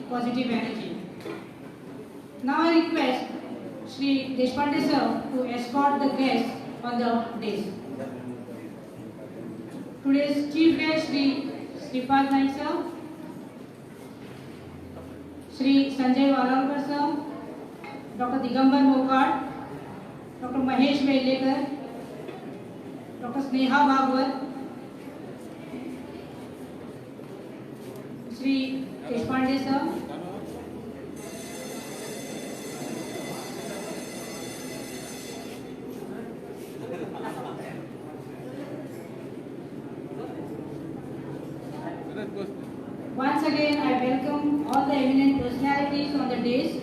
positive energy. Now I request Shri Deshpande sir to escort the guests on the dais. Today's chief guest Shri Sripad Naik sir, Shri Sanjay Walalkar sir, Dr. Digambar Mokad, Dr. Mahesh Velekar, Dr. Sneha Bhagwat, Shri Deshpande sir, Once again, I welcome all the eminent personalities on the dais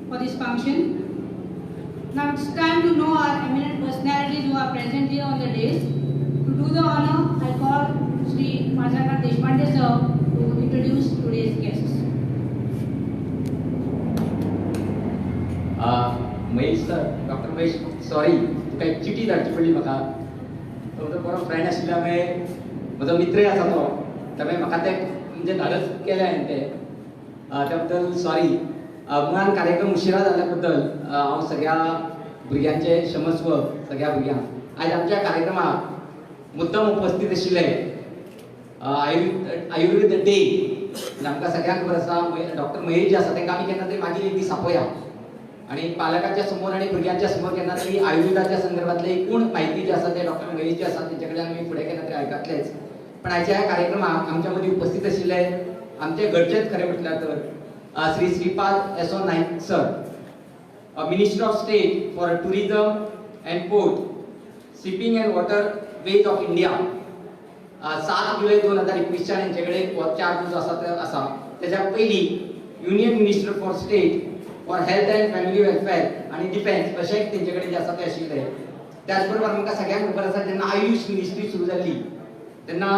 for this function. Now it's time to know our eminent personalities who are present here on the dais. To do the honor, I call Shri Mazharkant Deshpande sir to introduce today's guests. Mahesh sir, doctor Mahesh, sorry तुका एक चिठी धाडची पडली म्हाका. तो म्हजो बरो friend आशिल्ल्यामुळे म्हजो मित्रय आसा तो, त्यामुळे म्हाका ते म्हणजे धाडच केलें हांवें ते. त्या बद्दल सॉरी. मुळान कार्यक्रम उशिरा जाल्ल्या बद्दल हांव सगळ्या भुरग्यांचे क्षमस्व, सगळ्या भुरग्यांक. आयज आमच्या कार्यक्रमाक मुद्दम उपस्थित आशिल्ले आयुर्वेद डे, आमकां सगळ्यांक खबर आसा डॉक्टर महेश जे आसा तांकां आमी केन्ना तरी मागीर एक दीस आपया आणि पालकांच्या समोर आणि भुरग्यांच्या समोर केन्ना तरी आयुर्वेदाच्या संदर्भातले एकूण माहिती जी आसा ते डॉक्टर महेश जे आसा तेंचे कडल्यान आमी फुडें केन्ना तरी आयकतलेच. पण आयच्या ह्या कार्यक्रमाक आमच्या मदीं उपस्थित आशिल्ले आमचे घरचेच खरें म्हटल्यार तर Shri Shripad Yesso. Naik sir, minister of state for tourism and port, shipping and waterways of India. 7 जुलै 2021 यांचे कडेन हो चार्ज जो आसा तो आसा. त्याच्या पयलीं union minister for state for health and family welfare आणि डिफेन्स अशें एक तेंचे कडेन जे आसा ते आशिल्ले. त्याच बरोबर आमकां सगळ्यांक खबर आसा जेन्ना आयुष मिनिस्ट्री सुरू जाल्ली तेन्ना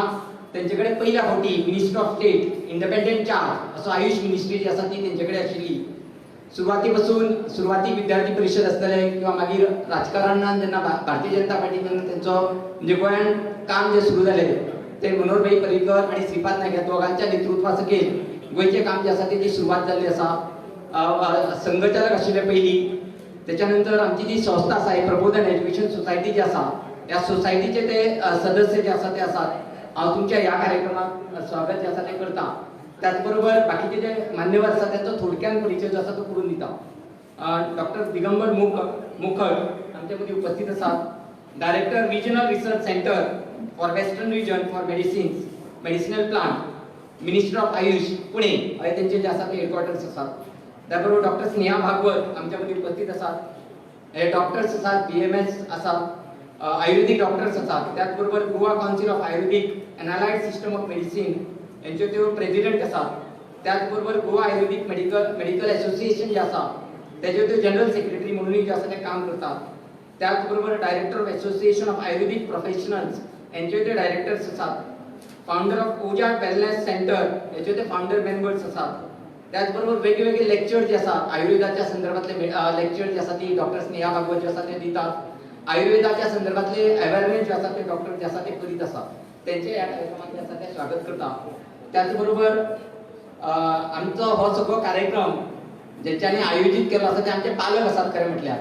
तेंचे कडेन पहिल्या फावटी minister of state independent charge असो आयुष मिनिस्ट्री जी आसा ती तेंचे कडेन आशिल्ली. सुरवातीक विद्यार्थी परिशद आसतले किंवा मागीर राजकारणान जेन्ना भारतीय जनता पार्टी जेन्ना तेंचो म्हणजे गोंयान काम जे सुरू जालें ते मनोहर भाई पर्रीकर आणि श्रीपाद नाईक ह्या दोगांच्या नेतृत्वा सकयल गोंयचें काम जे आसा तेची सुरवात जाल्ली आसा. संघचालक आशिल्ले पयलीं. त्याच्यानंतर आमची जी संस्था आसा प्रबोधन एज्युकेशन सोसायटी जी आसा त्या सोसायटीचे ते सदस्य जे आसा ते आसात. हांव तुमच्या ह्या कार्यक्रमाक स्वागत जे आसा ते करता. त्याचबरोबर बाकीचे जे मान्यवर आसा त्यांचो थोडक्यान परिचय जो आसा तो करून दिता. डॉक्टर दिगंबर मुखड आमच्या मदीं उपस्थित आसात. Director regional research centre for western region for medicinal plant, minister of Ayush Pune हे त्यांचे जे आसा ते हेडक्वार्टर्स आसात. त्याबरोबर डॉक्टर स्नेहा भागवत आमच्या मध्ये उपस्थित आसात. हे डॉक्टर्स आसात, BMS आसात, आयुर्वेदिक डॉक्टर्स आसात. त्याचबरोबर Goa council of Ayurvedic and allied system of medicine यांचे ते प्रेसिडेंट आसात. त्याचबरोबर गोवा आयुर्वेदिक मेडिकल असोसिएशन जे आसा त्याचे ते जनरल सेक्रेटरी म्हणून जे आसा ते काम करतात. त्याचबरोबर director of association of Ayurvedic professionals यांचे ते डायरेक्टर्स आसात. फाउंडर ऑफ ओजा वेलनेस सेंटर याचे ते फाउंडर मेंबर्स आसात. त्याचबरोबर वेगवेगळे लेक्चर जे आसात आयुर्वेदाच्या संदर्भातले लेक्चर जे आसा ती डॉक्टर स्नेहा भागवत जे आसा ते दितात. आयुर्वेदाच्या संदर्भातले अवेअरनेस जे आसा ते डॉक्टर जे आसा ते करीत आसात. त्यांचे ह्या कार्यक्रमात जे आसा ते स्वागत करता. त्याचबरोबर आमचो हो सगळो कार्यक्रम ज्यांच्यानी आयोजित केलो आसा ते आमचे पालक आसात. खरें म्हटल्यार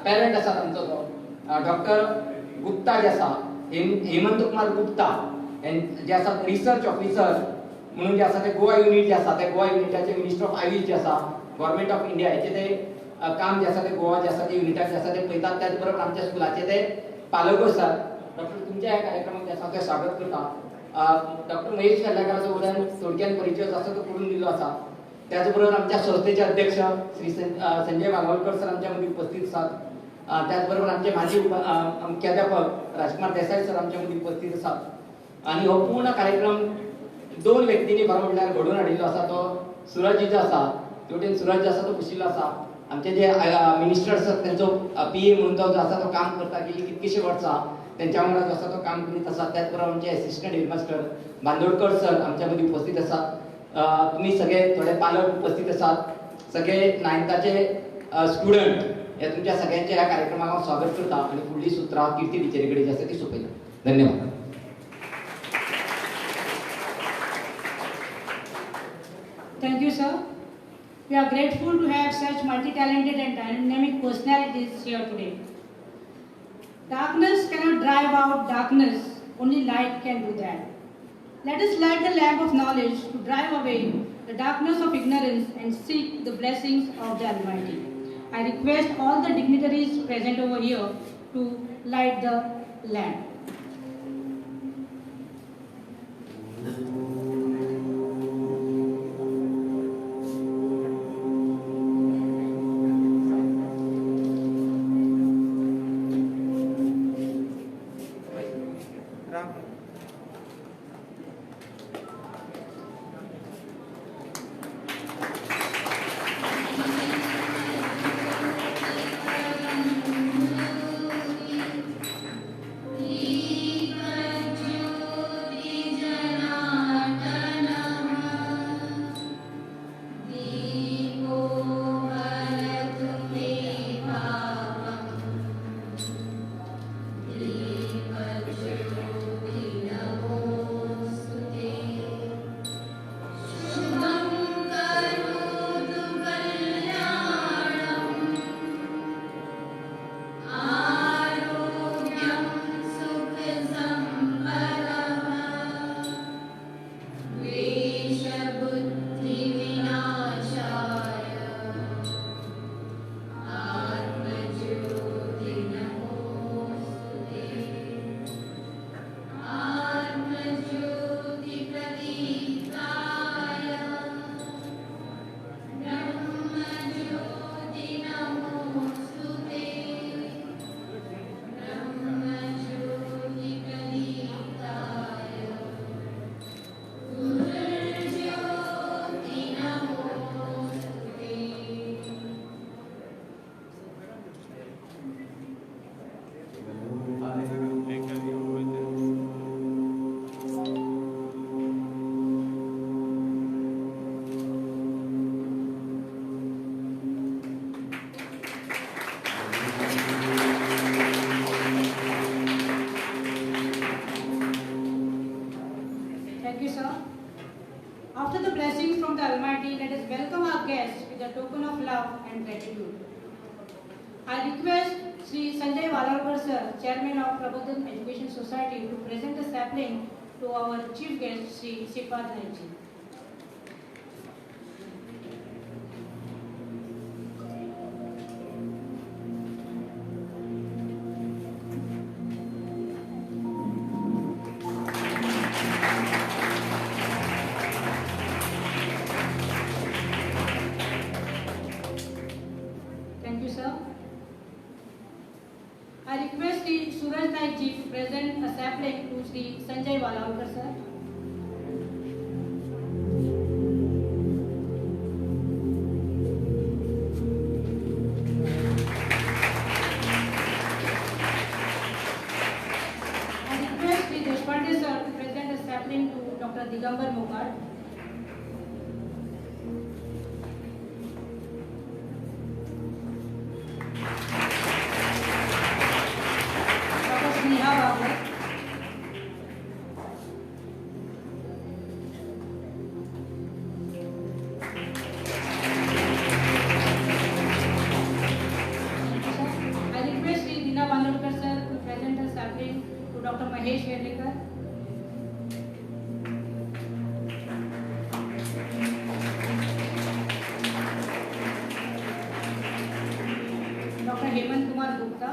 पेरंट आसात. आमचो तो डॉक्टर गुप्ता जे आसा हेमंत कुमार गुप्ता जे आसा रिसर्च ऑफिसर म्हणून जे आसा ते गोवा युनिट जे आसा ते गोवा युनिटाचे मिनिस्टर ऑफ आयुष जे आसा गव्हर्नमेंट ऑफ इंडिया हेचे ते काम जे आसा ते गोवा जे आसा ते युनिटाक जे आसा ते पळयतात. त्याच बरोबर आमच्या स्कुलाचे ते पालक आसात. डॉक्टर तुमच्या ह्या कार्यक्रमाक जे आसा ते स्वागत करता. डॉक्टर महेश वेर्लेकाराचो उदाहरण थोडक्यान परिचय जो आसा तो करून दिलो आसा. त्याचबरोबर आमच्या संस्थेचे अध्यक्ष श्री संजय वाघोलकर सर आमच्या मध्ये उपस्थित आसात. त्याचबरोबर आमचे माजी मुख्याध्यापक राजकुमार देसाई सर आमच्या मध्ये उपस्थित आसात. आणि हो पूर्ण कार्यक्रम 2 व्यक्तींनी बरो म्हटल्यार घडोवन हाडिल्लो आसा. तो सुरज जो आसा तेवटेन सुरज जो आसा तो बशिल्लो आसा. आमचे जे मिनिस्टर आसात त्यांचो PA म्हणून तो जो आसा तो काम करता गेली कितकीशी वर्सां त्यांच्या वांगडा जो आसा तो काम करीत आसा. त्याचबरोबर आमचे असिस्टंट हेडमास्टर बांदोडकर सर आमच्या मध्ये उपस्थित आसात. तुम्ही सगळे थोडे पालक उपस्थित आसात. सगळे 9थाचे स्टुडंट हे तुमच्या सगळ्यांचे ह्या कार्यक्रमाक हांव स्वागत करता आणि फुडली सुत्रां कीर्ती टिचरी कडेन जी आसा ती सोंपयता. धन्यवाद. Thank you, sir. We are grateful to have such multi-talented and dynamic personalities here today. Darkness cannot drive out darkness, only light can do that. Let us light the lamp of knowledge to drive away the darkness of ignorance and seek the blessings of the Almighty. I request all the dignitaries present over here to light the lamp. Thank you, sir. After the blessings from the Almighty, let us welcome our guests with a token of love and gratitude. I request Sri Sanjay Walalkar sir, Chairman of Prabodhan Education Society, to present a sapling to our chief guest, Sri Sipad Naikji. Thank you, sir. I request Sri Suraj Naik ji to present a sapling to Sri Sanjay Walalkar sir. I request Sri Deshpande sir to present a sapling to Dr. Digambar Mokad. Dr. Sneha Babu. I request Sri Dina Bandolkar sir to present a sapling to Dr. Mahesh Yerlikar. Dr. Hemant Kumar Gupta.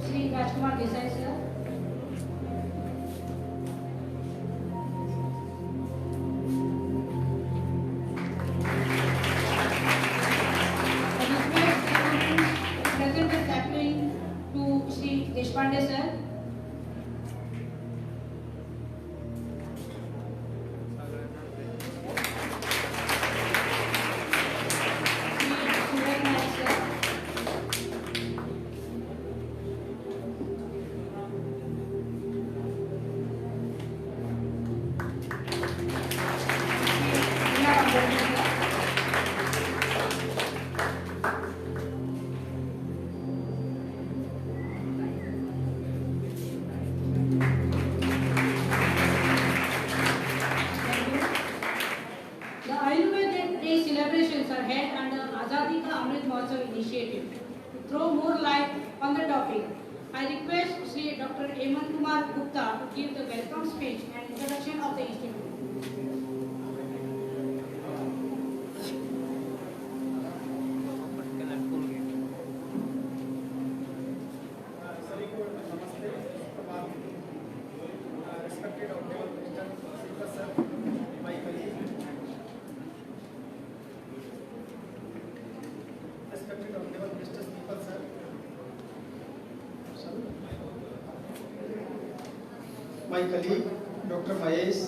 Sri Rajkumar Desai sir. I request to present the sapling to Sri Deshpande sir. Sri Suraj Naik sir. Sri Dina Bandolkar sir. The Ayurveda Day celebrations are held under Azadi Ka Amrit Mahotsav initiative. To throw more light on the topic, I request Sri Dr. Hemant Kumar Gupta to give the welcome speech and introduction of the institute. सभी को नमस्ते प्रभात respected honorable Mr. Sipad sir, my colleague, respected honorable Mr. Sipad sir, my colleague Dr. Mahesh,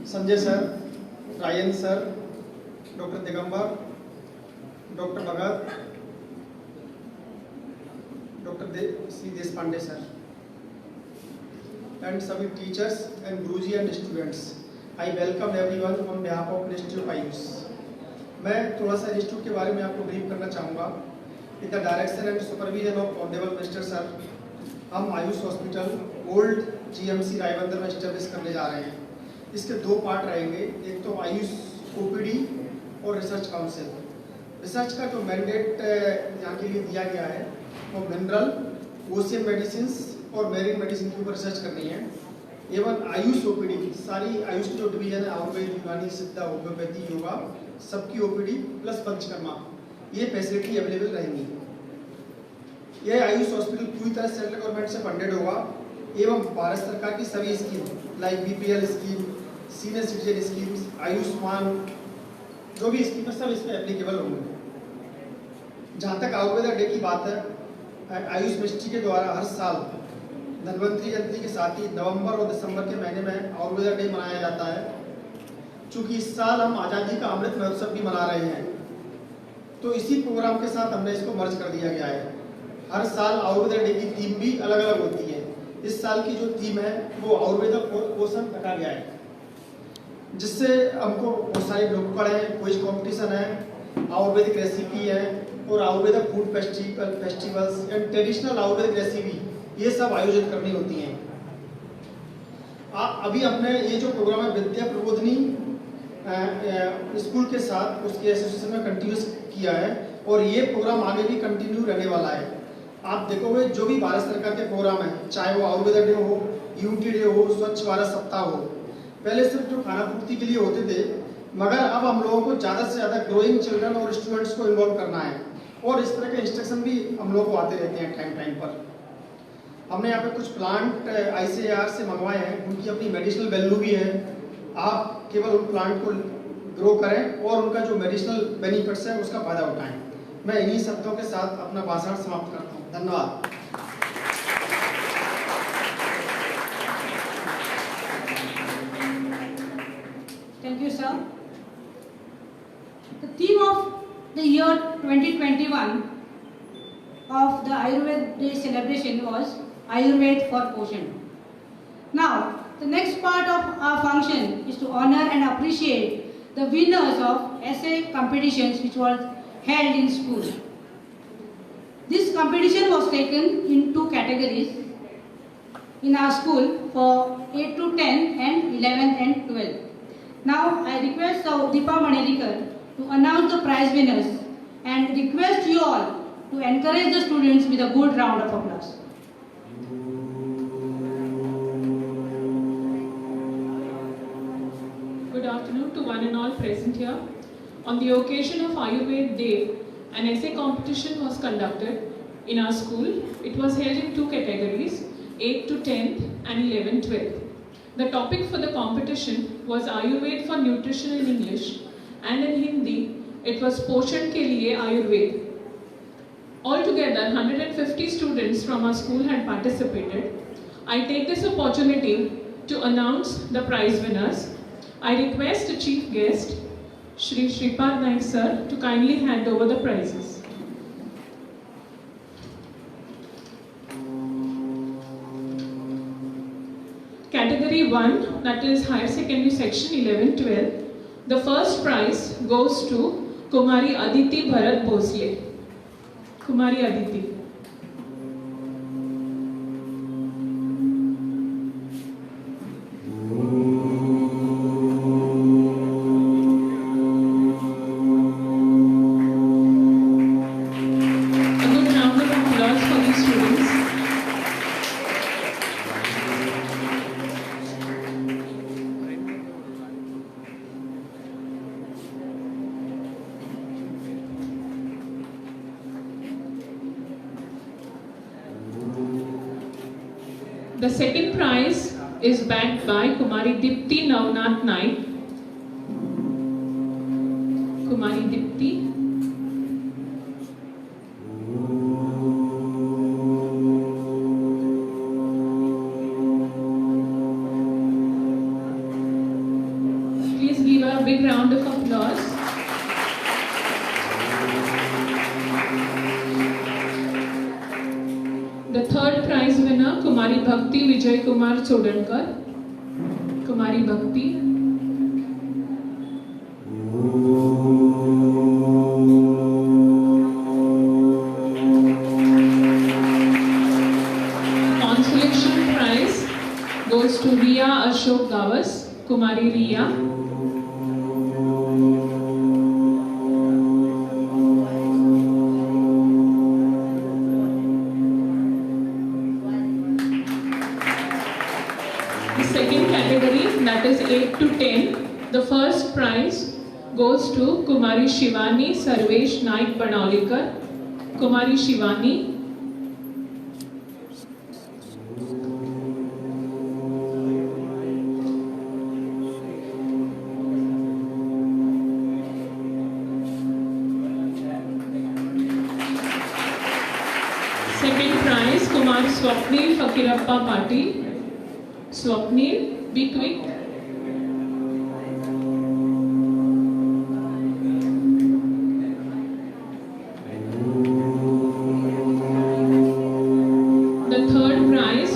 Sanjay sir, Ryan sir, Dr. Digambar, Dr. Bhagat, Dr. C. Deshpande sir, and सभी teachers and Guruji and students. I welcome everyone on behalf of Institute of Ayush. मैं थोड़ा सा institute के बारे में आपको brief करना चाहूँगा. In the direction and supervision of honorable Mr. sir, हम Ayush hospital old GMC Ribandar में एस्टेब्लिश करने जा रहे हैं. इसके दो पार्ट रहेंगे. एक तो आयुष OPD और रिसर्च काउंसिल. रिसर्च का जो मैंडेट यहाँ के लिए दिया गया है वो मिनरल, ओशियन मेडिसिन और मेरीन मेडिसिन के ऊपर रिसर्च करनी है. एवं आयुष OPD सारी आयुष की जो डिवीजन है आयुर्वेद, यूनानी, सिद्धा, होम्योपैथी, योगा सबकी OPD प्लस पंचकर्मा ये फैसिलिटी अवेलेबल रहेंगी. यह आयुष हॉस्पिटल पूरी तरह सेंट्रल गवर्नमेंट से फंडेड होगा एवं भारत सरकार की सभी scheme like BPL scheme, senior citizen schemes, Ayushman जो भी स्कीम है सब इस पर एप्लीकेबल होंगे. जहाँ तक आयुर्वेदा डे की बात है, आयुष मिनिस्ट्री के द्वारा हर साल धन्वंतरी जयंती के साथ ही नवंबर और दिसंबर के महीने में आयुर्वेदा डे मनाया जाता है. चूँकि इस साल हम आज़ादी का अमृत महोत्सव भी मना रहे हैं तो इसी प्रोग्राम के साथ हमने इसको मर्ज कर दिया गया है. हर साल आयुर्वेदा डे की थीम भी अलग अलग होती है. इस साल की जो थीम है वो आयुर्वेदा पोषण रखा गया है. जिससे हमको बहुत सारे ग्रुप पढ़े हैं, क्विज कंपटीशन है, आयुर्वेदिक रेसिपी है और Ayurvedic food festivals and traditional Ayurvedic recipe, ये सब आयोजित करनी होती हैं। अभी हमने ये जो प्रोग्राम है विद्या प्रबोधिनी स्कूल के साथ उसके एसोसिएशन में कंटिन्यूस किया है और ये प्रोग्राम आगे भी कंटिन्यू रहने वाला है। आप देखोगे जो भी भारत सरकार के प्रोग्राम है, चाहे वो आयुर्वेदा डे हो, यूटी डे हो, स्वच्छ भारत सप्ताह हो, पहले सिर्फ जो खाना पूर्ति के लिए होते थे, मगर अब हम लोगों को ज़्यादा से ज़्यादा ग्रोइंग चिल्ड्रन और स्टूडेंट्स को इन्वॉल्व करना है और इस तरह के इंस्ट्रक्शन भी हम लोग को आते रहते हैं टाइम टाइम पर। हमने यहाँ पे कुछ प्लांट ICAR से मंगवाए हैं, उनकी अपनी मेडिसिनल वैल्यू भी है। आप केवल उन प्लांट को ग्रो करें और उनका जो मेडिसिनल बेनिफिट्स है उसका फायदा उठाएं। मैं इन्हीं शब्दों के साथ अपना भाषण समाप्त करता हूँ। धन्यवाद। Thank you, sir. The theme of the year 2021 of the Ayurveda Day celebration was Ayurveda for Poshan. Now, the next part of our function is to honor and appreciate the winners of essay competitions which was held in school. This competition was taken in 2 categories in our school for 8 to 10 and 11 and 12. Now, I request Deepa Manirikar to announce the prize winners and request you all to encourage the students with a good round of applause. Good afternoon to one and all present here. On the occasion of Ayurveda Day, an essay competition was conducted in our school. It was held in 2 categories, 8 to 10th and 11 12th. The topic for the competition was Ayurveda for nutrition in English, and in Hindi it was Poshan ke liye Ayurveda. Altogether 150 students from our school had participated. I take this opportunity to announce the prize winners. I request the chief guest, Shri Shripad Naik sir, to kindly hand over the prizes. Category 1, that is Higher Secondary Section 11-12. The first prize goes to Kumari Aditi Bharat Bhosle. Kumari Aditi. A good round of applause for these students. The second prize is backed by Kumari Dipti Navnath Naik. Kumari Dipti. Please give her a big round of applause. The third prize winner, Kumari Bhakti Vijay Kumar Chodankar. Kumari Bhakti. Consolation prize goes to Riya Ashok Gawas. Kumari Riya. The second category, that is 8 to 10, the first prize goes to Kumari Shivani Sarvesh Naik Banaulikar. Kumari Shivani. Second prize, Kumar Swapnil Fakirappa Patil. Swapnil, be quick. The third prize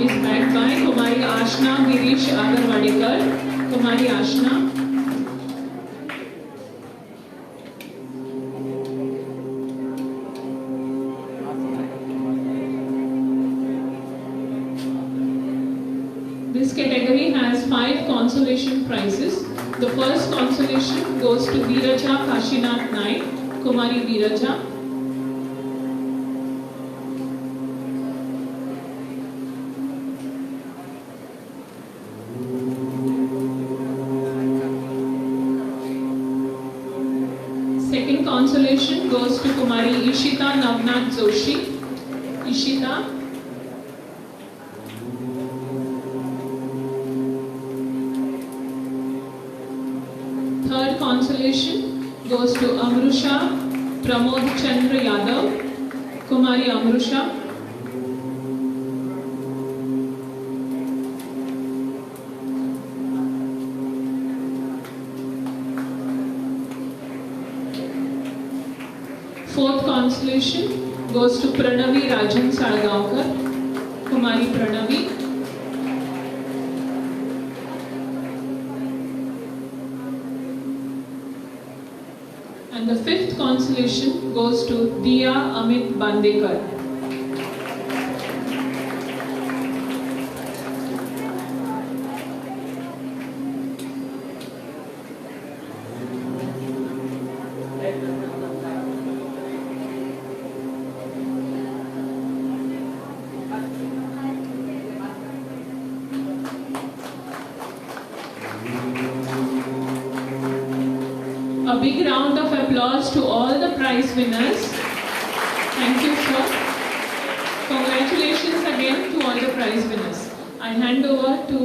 is backed by Kumari Ashna Girish Agarwadekar. Kumari consolation prizes. The first consolation goes to Veeraja Kashinath Naik, Kumari Veeraja. Second consolation goes to Kumari Ishita Navnath Joshi. Ishita. Third consolation goes to Amrusha Pramod Chandra Yadav, Kumari Amrusha. Fourth consolation goes to Pranavi Rajan Salgaonkar, Kumari Pranavi. And the fifth consolation goes to Diya Amit Bandekar. A big round of applause to all the prize winners. Thank you, sir. Congratulations again to all the prize winners. I hand over to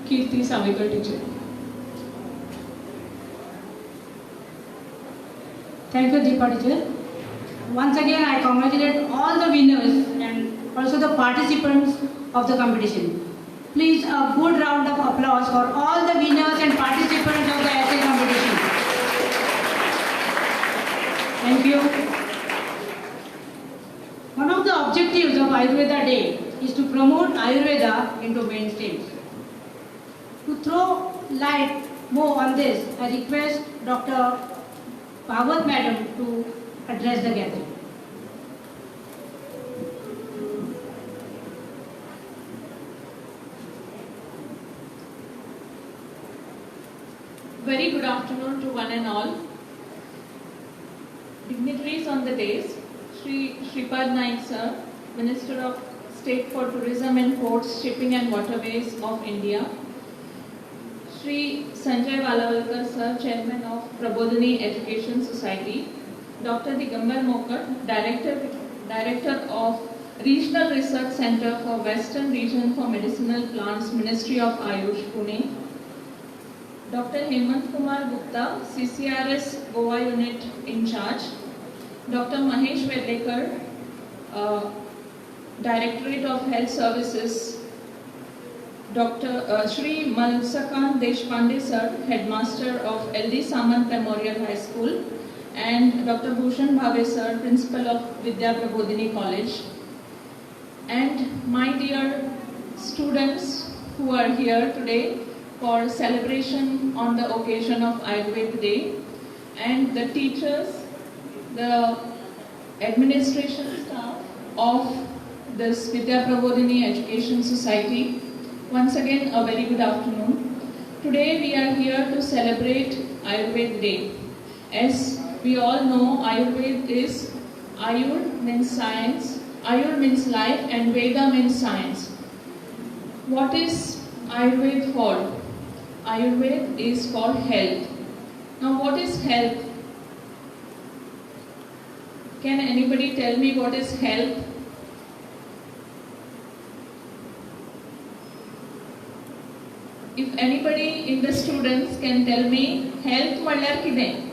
Kirti Savekar teacher. Thank you, Deepa teacher. Once again, I congratulate all the winners and also the participants of the competition. Please, a good round of applause for all the winners and participants of the essay competition. Thank you. One of the objectives of Ayurveda Day is to promote Ayurveda into mainstream. To throw light more on this, I request Dr. Bhagwat Madam to address the gathering. Very good afternoon to one and all. Dignitaries on the days, Shri Shripad Naik Sir, Minister of State for Tourism and Ports, Shipping and Waterways of India, Shri Sanjay Valavalkar Sir, Chairman of Prabodhini Education Society, Dr. Digambar Mokar, Director of Regional Research Center for Western Region for Medicinal Plants, Ministry of Ayush, Pune, Dr. Hemant Kumar Gupta, CCRS Goa Unit in charge, Dr. Mahesh Vedekar, Directorate of Health Services, Dr. Shri Malsakant Deshpande Sir, Headmaster of LD Samant Memorial High School, and Dr. Bhushan Bhave Sir, Principal of Vidya Prabodhini College, and my dear students who are here today for celebration on the occasion of Ayurveda Day, and the teachers, the administration staff of this Vidya Prabodhini Education Society. Once again, a very good afternoon. Today we are here to celebrate Ayurveda Day. As we all know, Ayurveda is, Ayur means science, Ayur means life, and Veda means science. What is Ayurveda for? Ayurveda is for health. Now what is health? Can anybody tell me what is health? If anybody in the students can tell me, health म्हणल्यार कितें?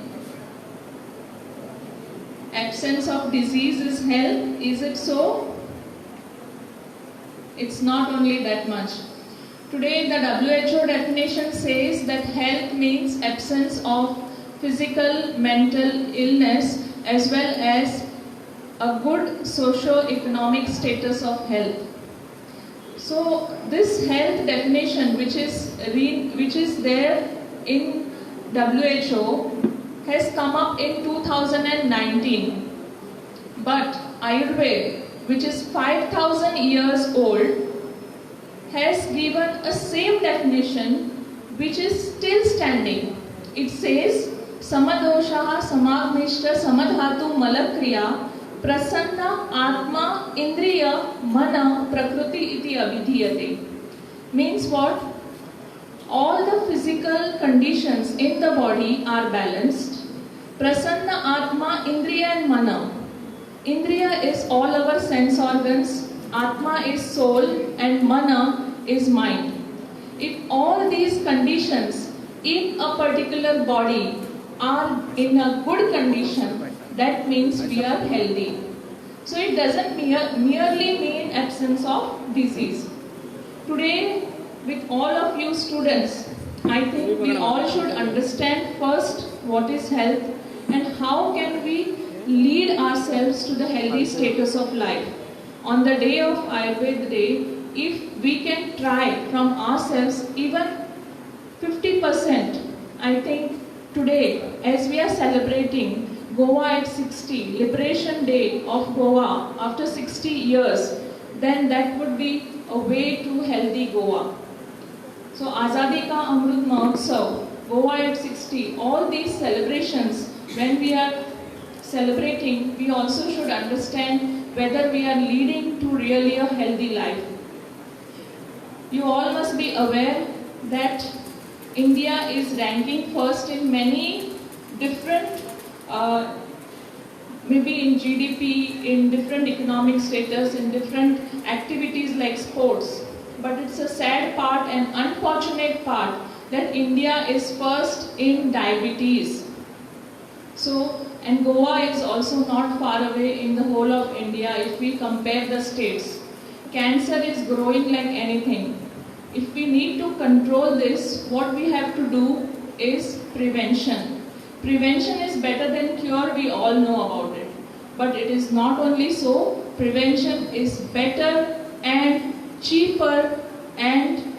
Absence of disease is health, is it so? It's not only that much. Today the WHO definition says that health means absence of physical, mental illness as well as a good socio-economic status of health. So this health definition which is there in WHO has come up in 2019. But Ayurveda, which is 5,000 years old, has given a same definition which is still standing. It says, Samadoshaha Samagnishta Samadhatu Malakriya Prasanna Atma Indriya Mana Prakriti iti abhidhiyate. Means what? All the physical conditions in the body are balanced. Prasanna Atma Indriya and Mana. Indriya is all our sense organs, Atma is soul, and Mana is mind. If all these conditions in a particular body are in a good condition, that means we are healthy. So it doesn't merely mean absence of disease. Today, with all of you students, I think we all should understand first what is health and how can we lead ourselves to the healthy status of life. On the day of Ayurveda Day, if we can try from ourselves even 50%, I think today, as we are celebrating Goa at 60, Liberation Day of Goa after 60 years, then that would be a way to healthy Goa. So Azadi Ka Amrut Mahotsav, Goa at 60, all these celebrations, when we are celebrating, we also should understand whether we are leading to really a healthy life. You all must be aware that India is ranking first in many different, maybe in GDP, in different economic status, in different activities like sports. But it's a sad part and unfortunate part that India is first in diabetes. So, and Goa is also not far away in the whole of India if we compare the states. Cancer is growing like anything. If we need to control this, what we have to do is prevention. Prevention is better than cure, we all know about it. But it is not only so, prevention is better and cheaper and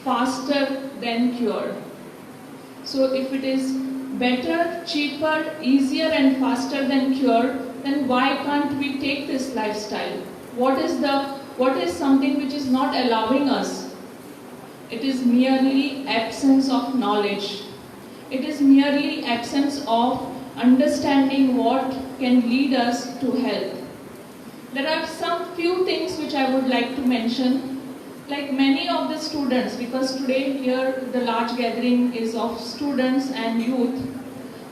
faster than cure. So if it is better, cheaper, easier and faster than cure, then why can't we take this lifestyle? What is something which is not allowing us? It is merely absence of knowledge. It is merely absence of understanding what can lead us to health. There are some few things which I would like to mention. Like many of the students, because today here the large gathering is of students and youth,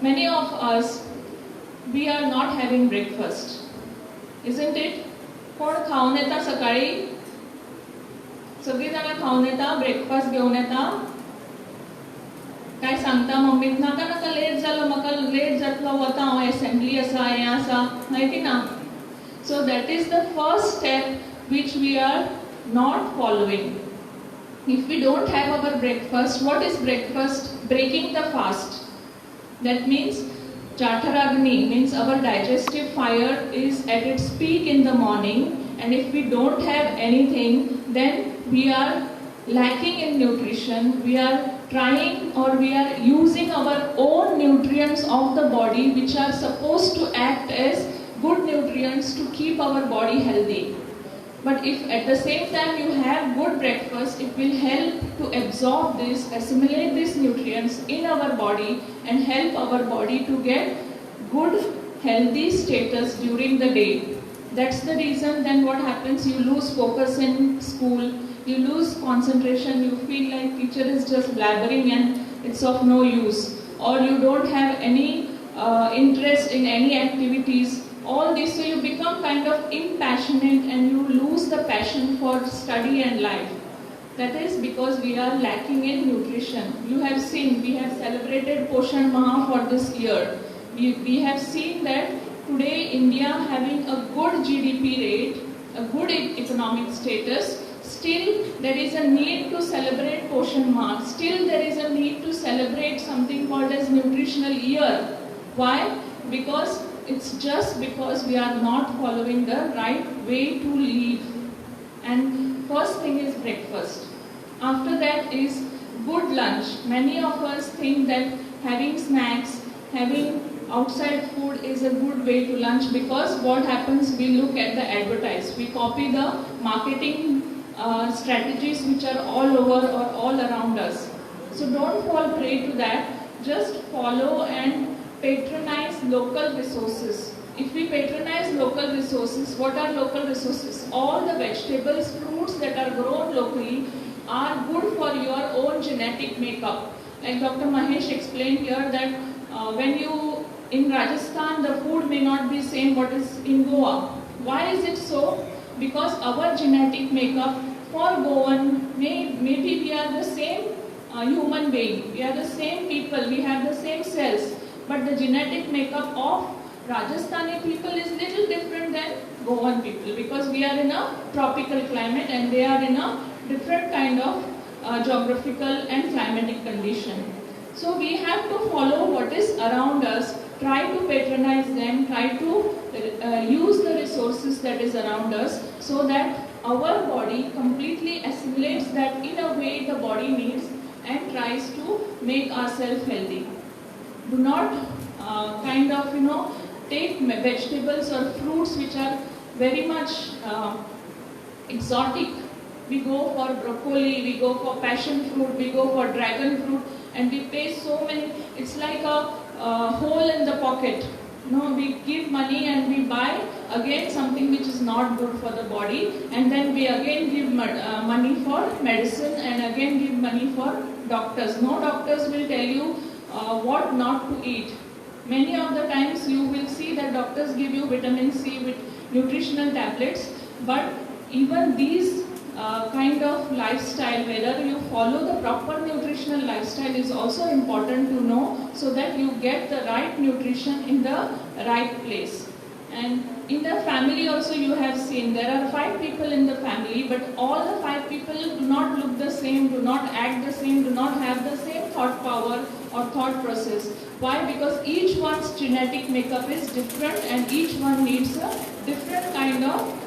many of us, we are not having breakfast. Isn't it? कोण खाऊन येता सकाळी? सगळी जाणां खाऊन येता, breakfast घेऊन येता. काय सांगता मम्मीक नाका नाका लेट जालो, म्हाका लेट जातलो, वता हांव, असेंब्ली आसा, हें आसा, माहिती ना. So that is the first step which we are not following. If we don't have our breakfast, what is breakfast? Breaking the fast. That means Jatharagni, means our digestive fire is at its peak in the morning, and if we don't have anything, then we are lacking in nutrition. We are trying or we are using our own nutrients of the body which are supposed to act as good nutrients to keep our body healthy. But if at the same time you have good breakfast, it will help to absorb this, assimilate these nutrients in our body and help our body to get good healthy status during the day. That's the reason then what happens, you lose focus in school, you lose concentration, you feel like teacher is just blabbering and it's of no use, or you don't have any interest in any activities. All this, so you become kind of impassionate and you lose the passion for study and life. That is because we are lacking in nutrition. You have seen, we have celebrated Poshan Maha for this year. We have seen that today India having a good GDP rate, a good economic status, still there is a need to celebrate Poshan Maha. Still there is a need to celebrate something called as nutritional year. Why? Because it's just because we are not following the right way to live. And first thing is breakfast. After that is good lunch. Many of us think that having snacks, having outside food is a good way to lunch, because what happens, we look at the advertise. We copy the marketing strategies which are all over or all around us. So don't fall prey to that. Just follow and patronize local resources. If we patronize local resources, what are local resources? All the vegetables, fruits that are grown locally are good for your own genetic makeup. Like Dr. Mahesh explained here that when you in Rajasthan, the food may not be same what is in Goa. Why is it so? Because our genetic makeup for Goan, maybe we are the same human being, we are the same people, we have the same cells, but the genetic makeup of Rajasthani people is little different than Goan people, because we are in a tropical climate and they are in a different kind of geographical and climatic condition. So we have to follow what is around us, try to patronize them, try to use the resources that is around us, so that our body completely assimilates that in a way the body needs and tries to make ourselves healthy. Do not take vegetables or fruits which are very much exotic. We go for broccoli, we go for passion fruit, we go for dragon fruit, and we pay so many. It's like a hole in the pocket. No, we give money and we buy again something which is not good for the body, and then we again give money for medicine and again give money for doctors. No doctors will tell you what not to eat. Many of the times you will see that doctors give you vitamin C with nutritional tablets, but even these kind of lifestyle, whether you follow the proper nutritional lifestyle is also important to know, so that you get the right nutrition in the right place. And in the family also you have seen there are 5 people in the family, but all the 5 people do not look the same, do not act the same, do not have the same thought power or thought process. Why? Because each one's genetic makeup is different and each one needs a different kind of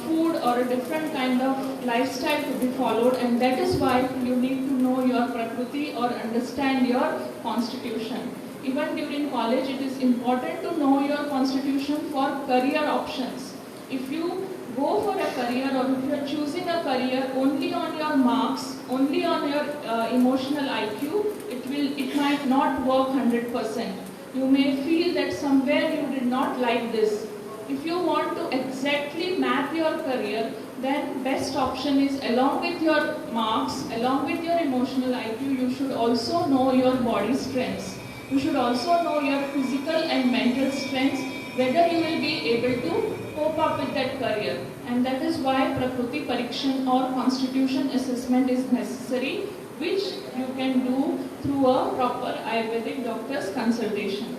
food or a different kind of lifestyle to be followed, and that is why you need to know your prakriti or understand your constitution. Even during college, it is important to know your constitution for career options. If you go for a career, or if you are choosing a career only on your marks, only on your emotional IQ, it might not work 100%. You may feel that somewhere you did not like this. If you want to exactly map your career, then best option is, along with your marks, along with your emotional IQ, you should also know your body strengths. You should also know your physical and mental strengths, whether you will be able to cope up with that career. And that is why Prakriti Parikshan or constitution assessment is necessary, which you can do through a proper Ayurvedic doctor's consultation.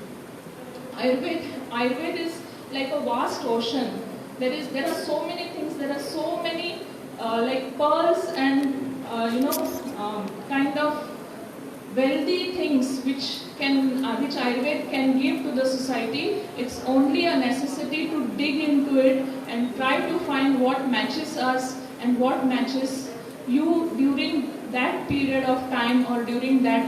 Ayurveda is like a vast ocean. There are so many things, there are so many like pearls and kind of wealthy things which Ayurveda can give to the society. It's only a necessity to dig into it and try to find what matches us and what matches you during that period of time or during that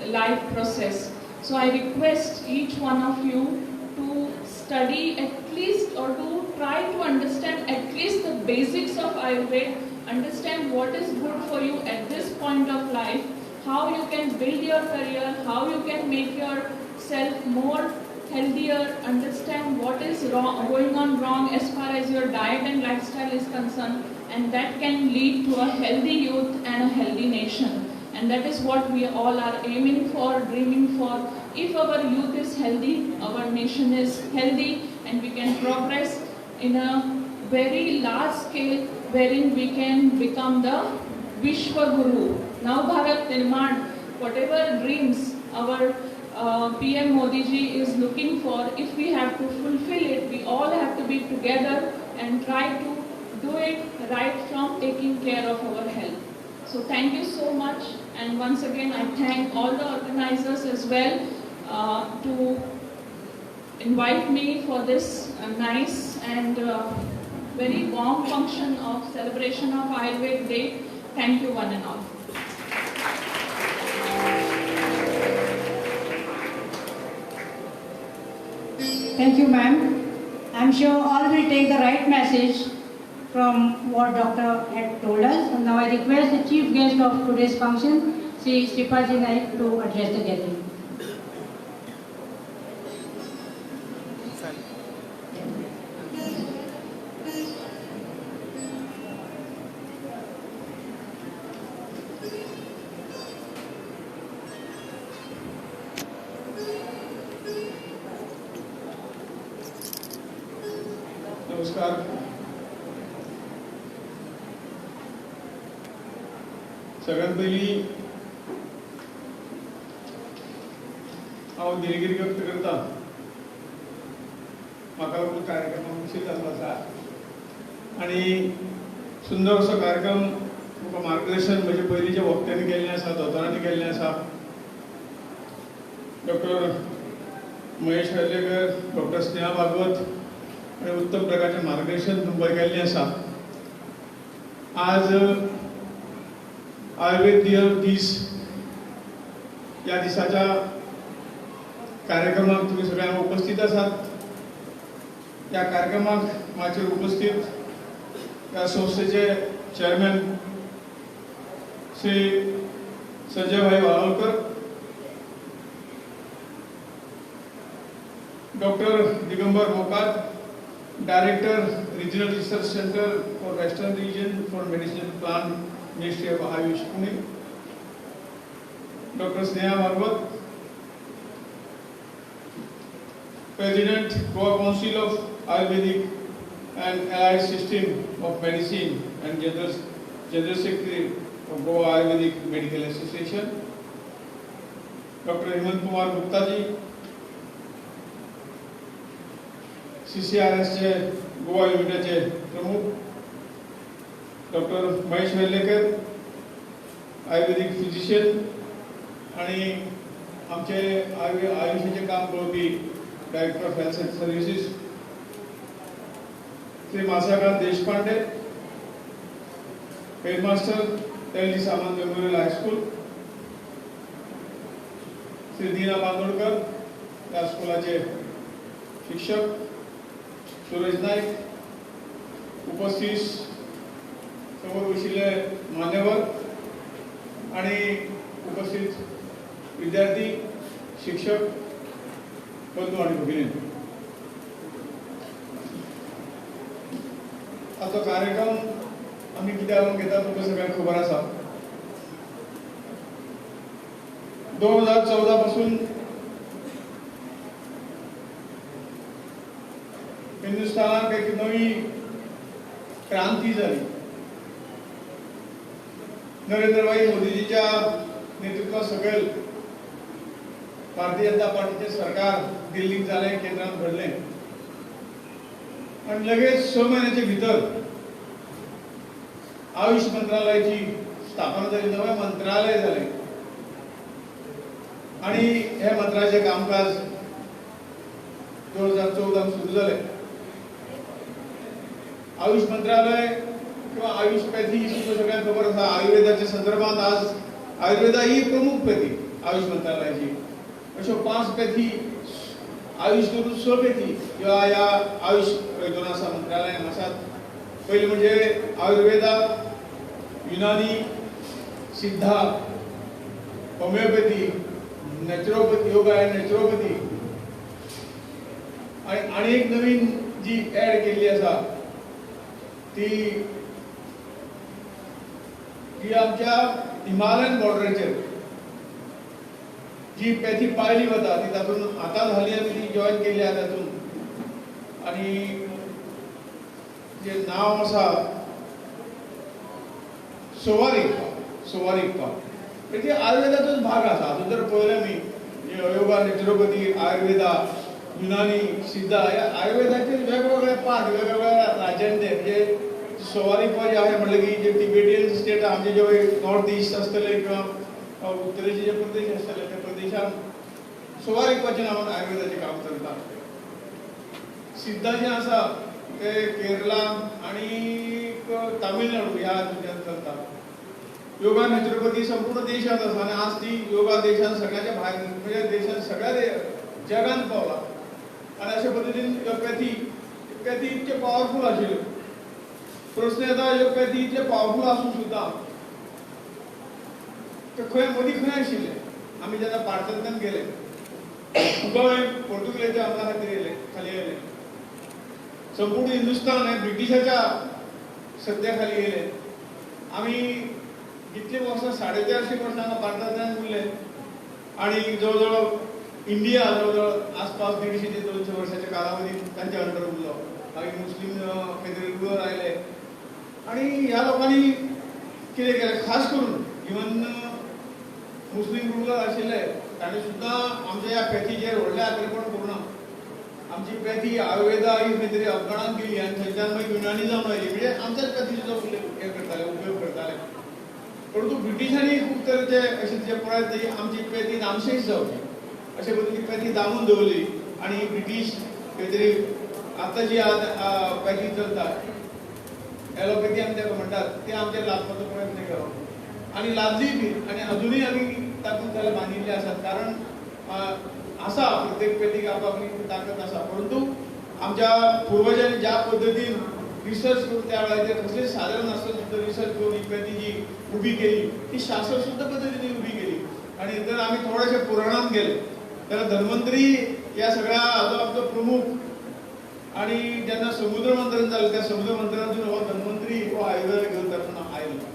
life process. So I request each one of you to study at least, or to try to understand at least the basics of Ayurveda, understand what is good for you at this point of life, how you can build your career, how you can make yourself more healthier, understand what is going on wrong as far as your diet and lifestyle is concerned, and that can lead to a healthy youth and a healthy nation. And that is what we all are aiming for, dreaming for. If our youth is healthy, our nation is healthy, and we can progress in a very large scale wherein we can become the Vishwa Guru. Now Bharat Nirman, whatever dreams our PM Modi ji is looking for, if we have to fulfill it, we all have to be together and try to do it right from taking care of our health. So thank you so much, and once again I thank all the organizers as well to invite me for this nice and very warm function of celebration of Ayurveda Day. Thank you one and all. Thank you, ma'am. I'm sure all will take the right message from what doctor had told us. And now I request the chief guest of today's function, Sri Sripaji Naik to address the gathering. नमस्कार. सगळ्यात पहिली हांव दिलगिरी व्यक्त करता म्हाका लागून कार्यक्रमाक उशीर जाल्लो आसा आनी सुंदर असो कार्यक्रम म्हाका मार्गदर्शन म्हजे पयलींच्या वक्त्यांनी केल्लें आसा, दोतोरांनी केल्लें आसा. डॉक्टर महेश वेर्लेकर, डॉक्टर स्नेहा भागवत आणि उत्तम प्रकारचे मार्गदर्शन तुमकां केल्लें आसा. आज आयुर्वेद दीस या दिसाच्या कार्यक्रमाक तुम्ही सगळ्यांना उपस्थित आसात. या कार्यक्रमाक माझे उपस्थित या संस्थेचे chairman Shri Sanjay bhai Walavalkar, doctor Digambar Mokat, director regional research centre for western region for medicinal plant, ministry of Ayush Pune, doctor Sneha Bhagwat, president Goa council of Ayurvedic and allied system of medicine and general secretary of Goa Ayurvedic medical association, doctor Hemant Kumar Gupta ji, CCRS चे गोवा युनिटचे प्रमुख, doctor Mahesh Verlekar, Ayurvedic physician आणि आमचे आयुष्याचे काम करपी director of health services Shri Masakant Deshpande, headmaster LD Samant memorial high school, Shri दीना बांदोडकर, त्या स्कूलाचे शिक्षक, सुरेश नाईक, उपस्थित समोर बशिल्ले मान्यवर आणि उपस्थित विद्यार्थी, शिक्षक बंधू आणि भगिनी, आजचो कार्यक्रम आम्ही कित्याक लागून घेता तुमकां सगळ्यांक खबर आसा. 2014 पासून हिंदुस्थानात एक नवी क्रांती झाली. नरेंद्रभाई मोदीजीच्या नेतृत्वात सकयल भारतीय जनता पार्टीचे सरकार दिल्लीत झाले, केंद्रात घडले आणि लगेच 6 महिन्याच्या भितर आयुष मंत्रालयाची स्थापना झाली, नवे मंत्रालय झाले आणि हे मंत्रालयाचे कामकाज 2014 सुरू झाले. आयुष मंत्रालय किंवा आयुषपॅथी ही सगळ्यांना खबर आसा. आयुर्वेदाच्या संदर्भात आज आयुर्वेदा ही प्रमुख पॅथी आयुष मंत्रालयाची. अशो 5 पॅथी आयुष करून 6 पॅथी किंवा या आयुष दोन आसा मंत्रालयान आसात. पहिले म्हणजे आयुर्वेदा, युनानी, सिद्धा, homoeopathy, naturopathy, yoga and naturopathy आणि एक नवीन जी ऍड केली आसा ती आमच्या हिमालयन बॉर्डराचेर जी पॅथी पाळली वता ती तातून आता झाली आमी ती जॉईन केली आसा तातून आणि जे नाव आसा सोवारिकपा ती आयुर्वेदाचोच भाग आसा. हातून जर पळयलें आमी योगा, नॅचरोपॅथी, आयुर्वेदा, युनानी, सिद्धा या आयुर्वेदाचे वेगवेगळे पार्ट वेगवेगळ्या राज्यांचे म्हणजे सोवारिकपा जे आहे म्हटलं की जे टिबेटियन स्टेट आमचे जे नॉर्थ ईस्ट असतले किंवा उत्तरेचे जे प्रदेश असतले त्या प्रदेशात सोवारिकपाच्या नावान आयुर्वेदाचे काम करतात. सिद्धा जे आसा ते केरला आणि तामिळनाडू ह्या राज्यांत करतात. योगा नॅचरोपॅथी संपूर्ण देशात आसा आणि आज ती योगा देशात सगळ्याच्या भायर म्हणजे देशात सगळ्या जगात पावला आणि अशा पद्धतीने पॅथी इतके पॉवरफुल आशिल्ल्यो. प्रश्न येता ह्यो पॅथी इतले पॉवरफुल आसून सुद्धा ते खंय मदीं खंय आशिल्ले आमी जेन्ना भारतांतल्यान गेले गोंय पोर्तुगेजाच्या आमच्या खातीर येयले खाली येयले संपूर्ण हिंदुस्तान हे ब्रिटिशाच्या सत्या खाली येयले आमी कितले वर्सां 450 वर्सां हांगा भारतांतल्यान उरले आणि जवळजवळ इंडिया जवळजवळ आसपास 150 ते 200 वर्साच्या कालावधीत तांच्या अंडर उरलो मागीर मुस्लीम खंय तरी रुलर आयले आणि ह्या लोकांनी कितें केलें खास करून इवन मुस्लीम रुलर आशिल्ले ताणें सुद्दां आमच्या ह्या पॅथीचेर व्हडलें आक्रमण करूना आमची पॅथी आयुर्वेदा ही खंय तरी अफगाणान गेली आनी थंयच्यान मागीर युनानिझम आयली म्हणजे आमच्याच पॅथीचो हे करताले उपयोग करताले परंतु ब्रिटिशांनी खूब तरेचे अशे जे प्रयत्न की आमची पॅथी नामशेष जावची अशे पद्दतीन ती पॅथी दामून दवरली आनी ब्रिटीश खंय तरी आतां जी पॅथी चलता एलोपॅथी आमी ताका म्हणटात ते आमचेर लादपाचो प्रयत्न केलो आनी लादली बी आनी अजुनूय आमी तातूंत जाले बांदिल्ले आसात कारण आसा प्रत्येक पॅथीक आपआपली ताकद आसा परंतु आमच्या पुर्वजांनी ज्या पद्दतीन रिसर्च करून त्या वेळाचेर कसले साधन नासतना सुद्दां रिसर्च करून ही पॅथी जी उबी केली ती शास्त्रशुद्ध पद्दतीन उबी केली आनी जर आमी थोडेशे पुराणांत गेले जाल्यार धन्वंतरी ह्या सगळ्या हाचो आमचो प्रमुख आनी जेन्ना समुद्र मंथन जालें त्या समुद्र मंथनातून हो धन्वंतरी हो आयुर्वेद घेवन तातूंत आयलो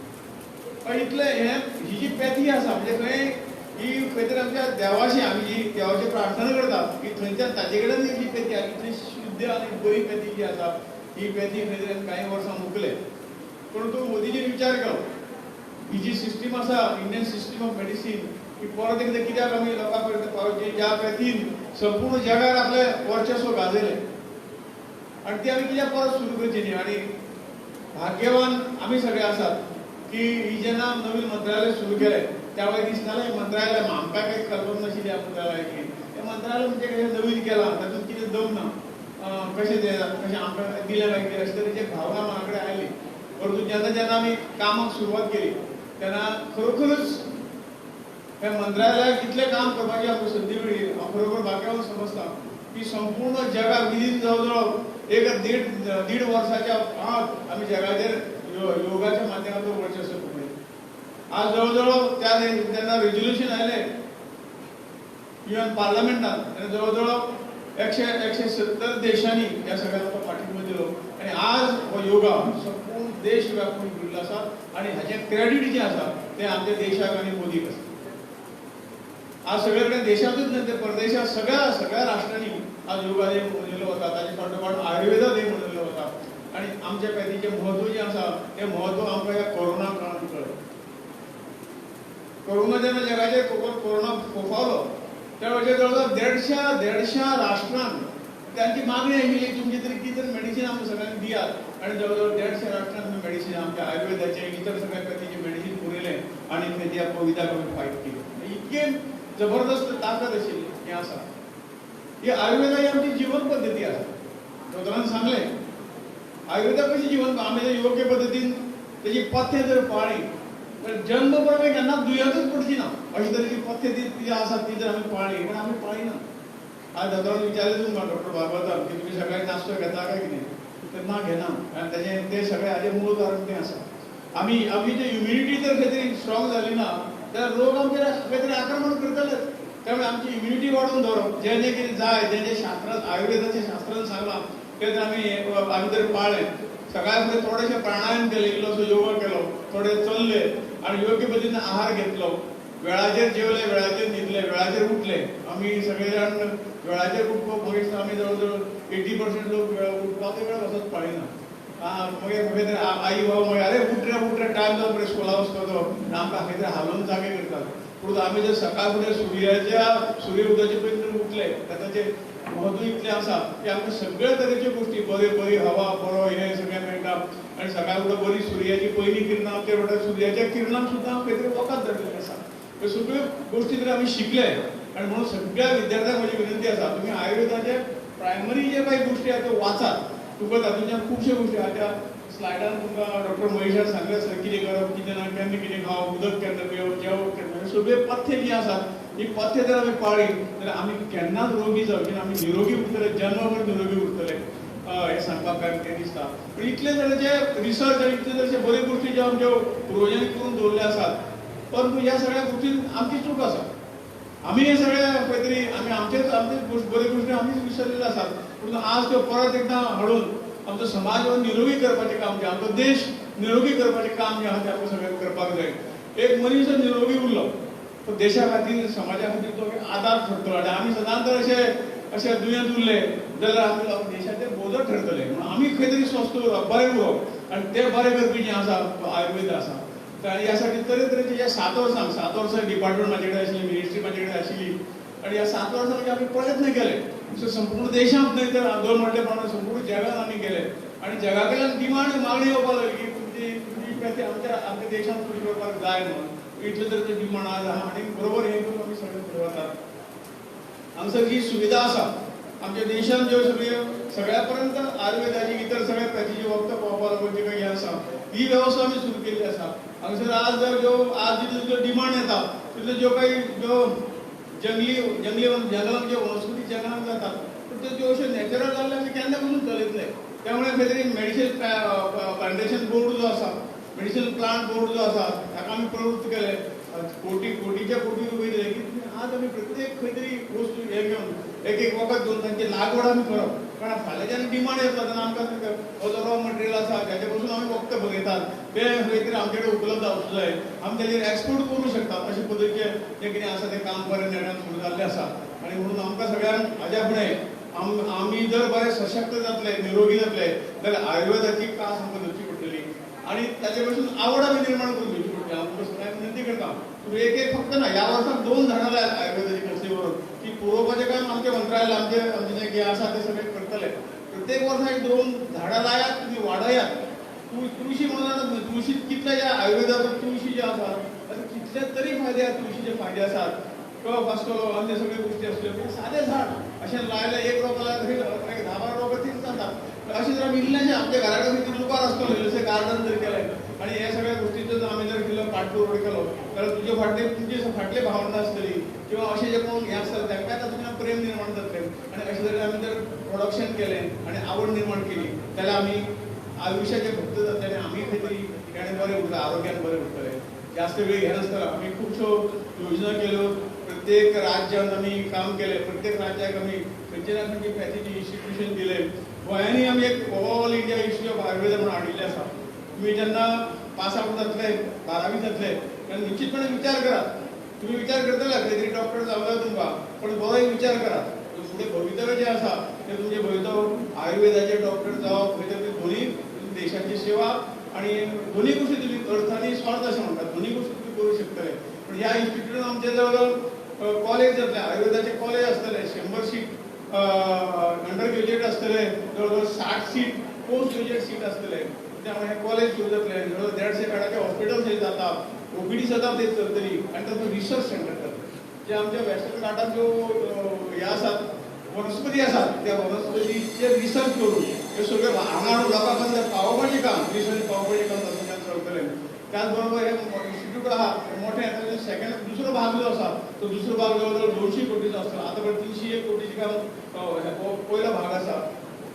इतले ही जी पॅथी आसा म्हणजे खंय ही खंय तरी आमच्या देवाशी आमी जी देवाची प्रार्थना करतात की थंयच्यान ताजे कडेन जी पॅथी आसा इतली शुद्ध आनी बरी पॅथी जी आसा ही पॅथी खंय तरी कांय वर्सां मुकले परंतु मोदीजीन विचार केलो ही जी सिस्टीम आसा इंडियन सिस्टीम ऑफ मेडिसीन ही परत एकदा कित्याक आमी लोकां पर्यंत पावची ज्या पॅथीन संपूर्ण जगार आपले वर्चस्व गाजयलें आनी ती आमी कित्याक परत सुरू करची न्ही आनी भाग्यवान आमी सगळे आसात की ही जेन्ना नवीन मंत्रालय सुरू केलें त्या वेळी दिसतालें मंत्रालय आमकां काही कल्पना नाशिल्ली ह्या मंत्रालयाची तें मंत्रालय म्हणजे कशें नवीन केलां तातूंत कितें दम ना कशें आमकां दिलें पाहिजे अशे तरेची भावना म्हाजे कडेन आयली परंतु जेन्ना जेन्ना आमी कामाक सुरवात केली तेन्ना खरोखरच ह्या मंत्रालयाक इतलें काम करपाची आमकां संदी मेळ्ळी हांव खरोखर भाग्यवान समजता की संपूर्ण जगाक विदीन जवळजवळ एक देड वर्साच्या आत आमी जगाचेर योगाच्या माध्यमातून वर्चस्व पडले आज जवळजवळ त्या जेन्ना रेझोल्युशन आयले इवन पार्लमेंटान तेन्ना जवळजवळ 170 देशांनी ह्या सगळ्यांना पाठिंबो दिलो आनी आज हो योगा संपूर्ण देश व्यापून घुल्लो आसा आनी हाचें क्रेडीट जें आसा तें आमच्या देशाक आनी मोदीक आसा आज सगळे कडेन देशांतूच न्हय ते परदेशांत सगळ्या राष्ट्रांनी आज योगा डे मनयलो वता ताचे फाटोफाट आयुर्वेदा डे मनयलो वता आनी आमच्या पॅथीचें म्हत्व जें आसा तें म्हत्व आमकां ह्या कोरोना काळांत कळ्ळें कोरोना जेन्ना जगाचेर कोरोना फोफावलो त्या वेळाचेर जवळजवळ 150 राष्ट्रांत त्यांची मागणी आशिल्ली तुमची तरी कितें तरी मेडिसीन आमकां सगळ्यांक दियात आनी जवळजवळ 150 राष्ट्रांत मेडिसीन आमच्या आयुर्वेदाचें इतर सगळ्या पॅथीचें मेडिसीन पुरयलें आनी थंय त्या कोविडाक आमी फायट केली इतकें जबरदस्त ताकद आशिल्ली हें आसा ही आयुर्वेदा ही आमची जीवन पद्दती आसा दोतोरान सांगलें आयुर्वेदा कशी जीवन आमी जर योग्य पद्दतीन तेजी पथ्य जर पाळ्ळी तर जन्म परमेक केन्ना दुयेंतूच पडची ना अशी तरेची पथ्य ती आसा ती जर आमी पाळ्ळी पण आमी पाळ्ळी ना आज दोतोरान विचारलें तुमकां डॉक्टर भागवतान की तुमी सकाळी नाश्तो घेता काय कितें तर ना घेना आनी तेजें तें सगळें हाजें मूळ कारण तें आसा आमी जे इम्युनिटी जर खंय तरी स्ट्रॉंग जाली ना जाल्यार लोक आमचेर खंय तरी आक्रमण करतले त्यामुळे आमची इम्युनिटी वाडोवन दवरप जें जें कितें जाय जें शास्त्रांत आयुर्वेदाच्या शास्त्रांत सांगलां तें जर आमी जर पाळ्ळें सकाळी फुडें थोडेशें प्राणायाम केले इल्लोसो योगा केलो थोडे चलले आनी योग्य पद्दतीन आहार घेतलो वेळाचेर जेवले वेळाचेर न्हिदले वेळाचेर उठले आमी सगळे जाण वेळाचेर उठपाक पयस आमी जवळजवळ 80% लोक उठपाक वेळ वचत पाळिना मागीर खंय तरी आई बाबा मागीर अरे उठ रे टायम जावन पळय स्कुला वचपाचो आमकां खंय तरी हालोवन जागे करतात पूण आमी जर सकाळ फुडें सूर्य उदयाचे पयलीं उठले ताचे म्हत्व इतलें आसा की आमकां सगळे तरेच्यो गोश्टी बरी हवा बरो हें सगळें मेळटा आनी सकाळ फुडें बरी सुर्याची पयलीं किरणां आमच्या वाटेर सुर्याच्या किरणांक सुद्दां खंय तरी वखद धरलेलें आसा ह्यो सगळ्यो गोश्टी जर आमी शिकले आनी म्हणून सगळ्या विद्यार्थ्यांक म्हजी विनंती आसा तुमी आयुर्वेदाचे प्रायमरी जे काही गोश्टी आसा त्यो वाचात तुका तातूंतल्यान खुबश्यो गोश्टी आहा त्या स्लायडार तुमकां डॉक्टर महेशान सांगलें आसलें कितें करप कितें ना केन्ना कितें खावप उदक केन्ना पिवप जेवप केन्ना सगळे पथ्य जी आसात ही पथ्य जर आमी पाळ्ळी जाल्यार आमी केन्नाच रोगी जावची ना आमी निरोगी उरतले जन्मभर निरोगी उरतले हें सांगपाक काय तें दिसता पूण इतले तरेचे रिसर्च आनी इतले तरेचे बऱ्यो गोश्टी ज्यो आमच्यो पुर्वजांनी करून दवरल्ले आसात परंतु ह्या सगळ्या गोष्टींत आमची चूक आसा. आमी हे सगळ्या खंय तरी आमी आमचे बरे गोश्टी आमीच विसरलेले आसात. पूण आज त्यो परत एकदा हाडून आमचो समाज निरोगी करपाचें काम जें आमचो देश निरोगी करपाचें काम जें आहा तें आमकां सगळ्यांक करपाक जाय. एक मनीस जर निरोगी उरलो तो देशा खातीर समाजा खातीर तो आदार ठरतलो. आनी आमी सदांच जर अशें दुयेंत उरले जाल्यार आमी देशाचेर बोजो ठरतले. म्हणून आमी खंय तरी स्वस्थ उरप, बरें उरप आनी तें बरें करपी जें आसा आयुर्वेद आसा. आणि यासाठी तरेतरेचे या 7 वर्सां डिपार्टमेंट माझ्याकडे आशिल्ली, मिनिस्ट्री माझ्याकडे आशिल्ली आणि या 7 वर्सांमध्ये आम्ही प्रयत्न केले. संपूर्ण देशांत नाही तर दोन म्हटले प्रमाणे संपूर्ण जगात आम्ही गेले आणि जगाकडल्यान डिमांड मागणी येवपाक लागली की तुमची पॅथी आमच्या देशांत सुरू करपाक जाय म्हणून. इतले तरेचे डिमांड आज आहा आणि बरोबर हे करून आमी सगळे फुडें वतात. हांगसर जी सुविधा आसा आमच्या देशांत ज्यो सगळ्यापर्यंत आयुर्वेदाची इतर सगळ्या पॅथीची वखदां पावपाक लागून जी काही आसा ही व्यवस्था आमी सुरू केल्ली आसा. हांगसर आज जितलो डिमांड येता तितलो ज्यो काही जंगलांत ज्यो वनस्पती जंगलांत जातात त्यो अश्यो नॅचरल जाल्ले आमी केन्ना पासून चलयतले. त्यामुळे खंय तरी मेडिसीन प्लांटेशन बोर्ड जो आसा, मेडिसिनल प्लांट बोर्ड जो आसा ताका आमी प्रवृत्त केले. कोटीच्या कोटी रुपये दिले की आज आमी प्रत्येक खंय तरी वस्तू हे घेवन एक वखद घेवन तांची लागवड आमी करप. कारण फाल्यां जेन्ना डिमांड येता तेन्ना आमकां हो जो रॉ मटेरियल आसा त्याचे पासून आमी वखदां बगयतात ते खंय तरी आमचे कडेन उपलब्ध आसूंक जाय. आमी ताचेर एक्सपोर्ट करूं शकतात. अशे पद्दतीचें जें कितें आसा तें काम बरें नेण्यान सुरू जाल्लें आसा. आनी म्हणून आमकां सगळ्यांक हाज्या फुडें आमी जर बरे सशक्त जातले, निरोगी जातले जाल्यार आयुर्वेदाची कास आमकां धरची पडटली आनी ताचे पासून आवड आमी निर्माण करून घेवची पडटली. हांव सगळ्यांक विनंती करता तुम्ही एक फक्त ना ह्या वर्साक 2 झाडां लायल्यात आयुर्वेदाची कसलीवरून की पुरोवपाचें काम आमचे मंत्रालय आमचे जे आसा ते सगळे करतले. प्रत्येक वर्सा 2 झाडां लायात, तुम्ही वाडयात. तुळशी म्हणून तुळशीत कितले जे आयुर्वेदाचो तुळशी जे आसा कितले तरी फायदे आसात. तुळशीचे फायदे आसात. कफ आसतलो अन्य सगळे गोष्टी आसल्यो सादें झाड अशें लायलें एक रोप लायल्यार थंय 10-12 रोपां तीच जातात. अशें जर आमी इल्लेशें आमच्या घरा कडेन लुकार आसतलो इल्लेशें गार्डन जर केलें आनी हे सगळ्या गोष्टीचो आमी जर केलो काटकुळो केलो जाल्यार तुमचे फाटले भावना आसतली किंवा अशें जे कोण हें आसतले तांकां तातूंतल्यान प्रेम निर्माण जातलें. आनी अशें जर आमी जर प्रोडक्शन केलें आनी आवड निर्माण केली जाल्यार आमी आयुश्याचे भक्त जातले आनी आमी खंय तरी ठिकाणी बरें उरतले, आरोग्यान बरें उरतले. जास्त वेळ हे नासतना आमी खुबश्यो योजना केल्यो. प्रत्येक राज्यांत आमी काम केलें. प्रत्येक राज्याक आमी खंयचे ना खंयचे पॅथीची इन्स्टिट्यूशन दिलें. गोंयांनी आमी एक all India institute of Ayurveda म्हणून हाडिल्लें आसा. तुम्ही जेन्ना पास आउट जातले 12वी जातले तेन्ना निश्चितपणे विचार करात. तुम्ही विचार करतले खंय तरी डॉक्टर जावं तुमकां पण बरो एक विचार करात. फुडें भवितव्य जें आसा तें तुमचें भवितव्य आयुर्वेदाचे डॉक्टर जावप खंय तरी दोनूय देशाची सेवा आणि दोन्ही गोष्टी तुम्ही अर्थाने स्वार्थ अशें म्हणटात दोन्ही गोष्टी तुम्ही करू शकतले. पण ह्या इन्स्टिट्यूटान आमचे जवळ कॉलेज जातले, आयुर्वेदाचे कॉलेज आसतले, 100 सीट अंडर ग्रॅज्युएट आसतले, जवळ 60 सीट पोस्ट ग्रॅज्युएट सीट आसतले. त्यामुळे हे कॉलेज सुरू जातले. जवळ 150 बेडाचे हॉस्पिटल थंय जाता, ओपीडी सदां थंय चलतली आनी तातूंत रिसर्च सेंटर जाता. जे आमच्या वेस्टर्न घाटांत ज्यो हे आसात वनस्पती आसात त्या वनस्पतीचे रिसर्च करून हे सगळे हांगा लोकां पर्यंत पावोवपाचें काम, रिसर्च पावोवपाचें काम तातूंतल्यान चलतलें. त्याच बरोबर हे इन्स्टिट्यूट आहा मोठे दुसरो भाग जो आसा तो दुसरो भाग जवळ जवळ 200 कोटीचो आसतलो. आतां पर्यंत 301 कोटीचे काम पयलो भाग आसा.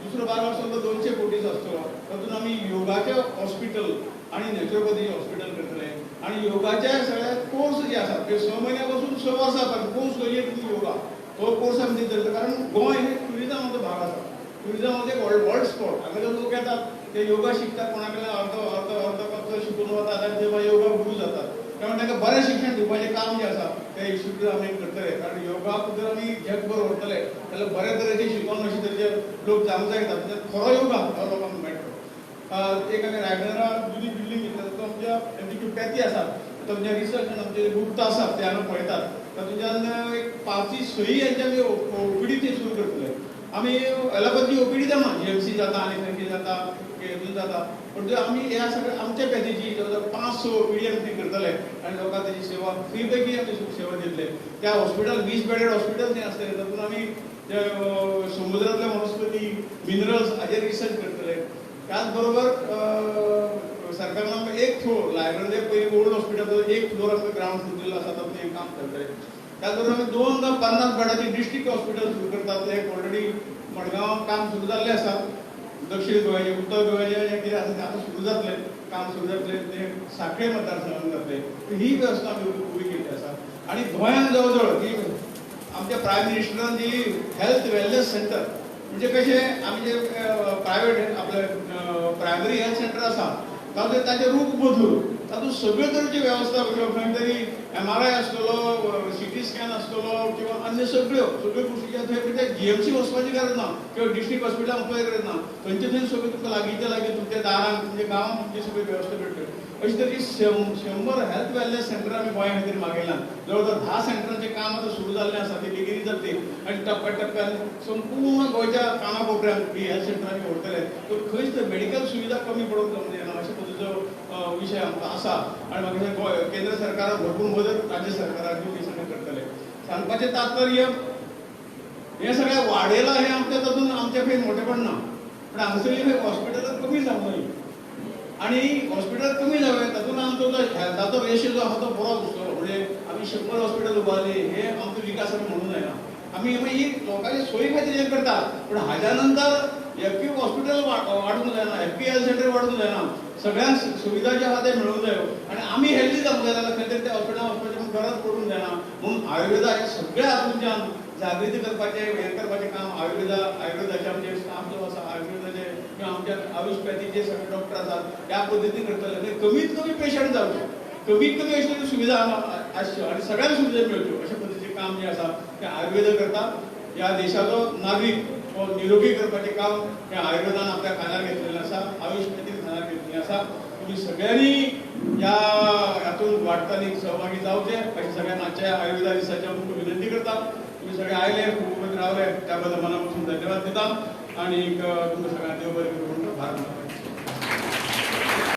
दुसरो भाग आसतलो तो 200 कोटीचो आसतलो. तातूंत आमी योगाचें हॉस्पिटल आणि नॅचरोपॅथीचें हॉस्पिटल करतले. आणि योगाचे सगळे कोर्स जे आसात ते 6 म्हयन्यापासून 6 वर्सां पर्यंत पोस्ट ग्रॅज्युएट योगा तो कोर्स आमी दितले. कारण गोंय हे ट्युरिजमाचो भाग आसा. ट्युरिजमाचो वर्ल्ड स्पॉट. हांगा जे लोक येतात ते योगा शिकतात, कोणा कडल्यान अर्द शिकून वतात आनी ते योगा गुरू जातात. त्यामुळे तांकां बरें शिक्षण दिवपाचें काम जें आसा तें इन्स्टिट्यूट आमी करतले. कारण योगाक जर आमी जगभर व्हरतले जाल्यार बरे तरेचे शिकून अशे तरेचे लोक जावंक जाय. तातूंतल्यान खरो योगा हो लोकांक मेळटलो. एक आमी रायगरा जुनी बिल्डींग घेतल्या तातूंत आमच्या एमटीक्यू पॅथी आसात. तातूंत रिसर्च आनी आमचे गुप्त आसात ते आमी पळयतात. तातूंतल्यान एक 5ची 6 यांची आमी ओपीडी थंय सुरू करतले. आमी एलोपॅथी ओपीडी जावं जीएमसी जाता आनी खंयची जाता हेतून जाता. पण जर आमी ह्या सगळ्या आमच्या पॅथीची जवळ 5-6 ओपीडी आमी थंय करतले आनी लोकांक तेजी सेवा फ्री पैकी आमी सेवा दितले. त्या हॉस्पिटल 20 बेडेड हॉस्पिटल थंय आसतले. तातूंत आमी समुद्रांतले वनस्पती मिनरल्स हाजेर रिसर्च करतले. त्याच बरोबर सरकारान आमकां एक फ्लोर लायब्ररी पयलीं ओल्ड हॉस्पिटल एक फ्लोर आमकां ग्रावंड फ्लोर दिल्लो आसा तातूंत हें काम करतले. त्याच बरोबर आमी 250 बेडाची डिस्ट्रिक्ट हॉस्पिटल सुरू करतात. एक ऑलरेडी मडगांव काम सुरू जाल्लें आसा. दक्षिण गोंयचें उत्तर गोंयचें जें कितें आसा तें आतां सुरू जातलें. काम सुरू जातले ते साखळे मतदारसंघात जातले ही व्यवस्था आमी उभी केली आसा आणि गोंयांत जवळ जी आमच्या प्रायम मिनिस्टरान जी हेल्थ वेलनेस सेंटर म्हणजे कशें आमी जे प्रायवेट आपले प्रायमरी हेल्थ सेंटर आसा ताचे रूप बदलून तातूंत सगळ्यो तरेची वेवस्था खंय तरी MRI आसतलो CT स्कॅन आसतलो किंवा अन्य सगळ्यो गोश्टी थंय GMC वचपाची गरज ना किंवा डिस्ट्रिक्ट हॉस्पिटलान वचपाची गरज ना थंयचे थंय सगळें तुमकां लागींच्या लागीं तुमच्या दारान तुमच्या गांवांत तुमची सगळी वेवस्था मेळटली अशें तरेची 100 हेल्थ वेलनेस सेंटर आमी गोंया खातीर मागयल्यात जवळ जवळ 10 सेंटरांचें काम आतां सुरू जाल्लें आसा ती बेगीन जातली आनी टप्प्यान संपूर्ण गोंयच्या कानाकोपऱ्यांत ही हेल्थ सेंटर आमी व्हरतले तर खंयच मेडिकल सुविधा कमी पडोवंक जावंक अशा पद्दतीचो विशय आमकां आसा आनी म्हाका केंद्र सरकाराक भरपूर मदत राज्य सरकाराक हे सगळें करतले सांगपाचें तात्पर्य हे सगळें वाडयलां हें आमच्या तातूंत आमचें खंय मोठेपण ना पूण हांगसरली हॉस्पिटलां कमी जावंक जायी आणि हॉस्पिटल कमी जावे तातूंत आमचो जो हेल्थाचो रेशो जो आसा तो बरो दिसतलो म्हणजे आमी 100 हॉस्पिटल उबारली हे आमचो विकास आमी म्हणूं जायना आमी ही लोकांच्या सोयी खातीर हें करता पूण हाज्या नंतर एकूय हॉस्पिटल वाडूंक जायना एकूय हेल्थ सेंटर वाडूंक जायना सगळ्यांक सुविधा ज्यो आसा ते मेळूंक जायो आनी आमी हेल्दी जावंक जाय जाल्यार खंय तरी त्या हॉस्पिटलान गरज पडूंक जायना म्हणून आयुर्वेदा हे सगळ्या हातूंतल्यान जागृती करपाचें हें करपाचें काम आयुर्वेदाचे आमचे स्टाफ जो आसा आयुर्वेदाचे किंवा आमच्या आयुषपॅथीचे सगळे डॉक्टर आसात त्या पद्दतीन करतले कमीत कमी पेशंट जावचे कमीत कमी अशी तरी सुविधा आसच्यो आनी सगळ्यांक सुविधा मेळच्यो अशा पद्दतीचें काम जें आसा तें आयुर्वेद करता ह्या देशाचो नागरीक हो निरोगी करपाचें काम हें आयुर्वेदान आपल्या खांद्यार घेतलेलें आसा आयुषपॅथीन खांद्यार घेतलेलें आसा तुमी सगळ्यांनी ह्या हातूंत वाटचालीक सहभागी जावचे अशें सगळ्यांक आजच्या आयुर्वेदा दिसाची हांव तुमकां विनंती करता तुम्ही सगळे आयले खूप रावले त्याबद्दल मनापासून धन्यवाद देता आणि तुमकां सगळ्यांक देव बरें करूं म्हणून भारत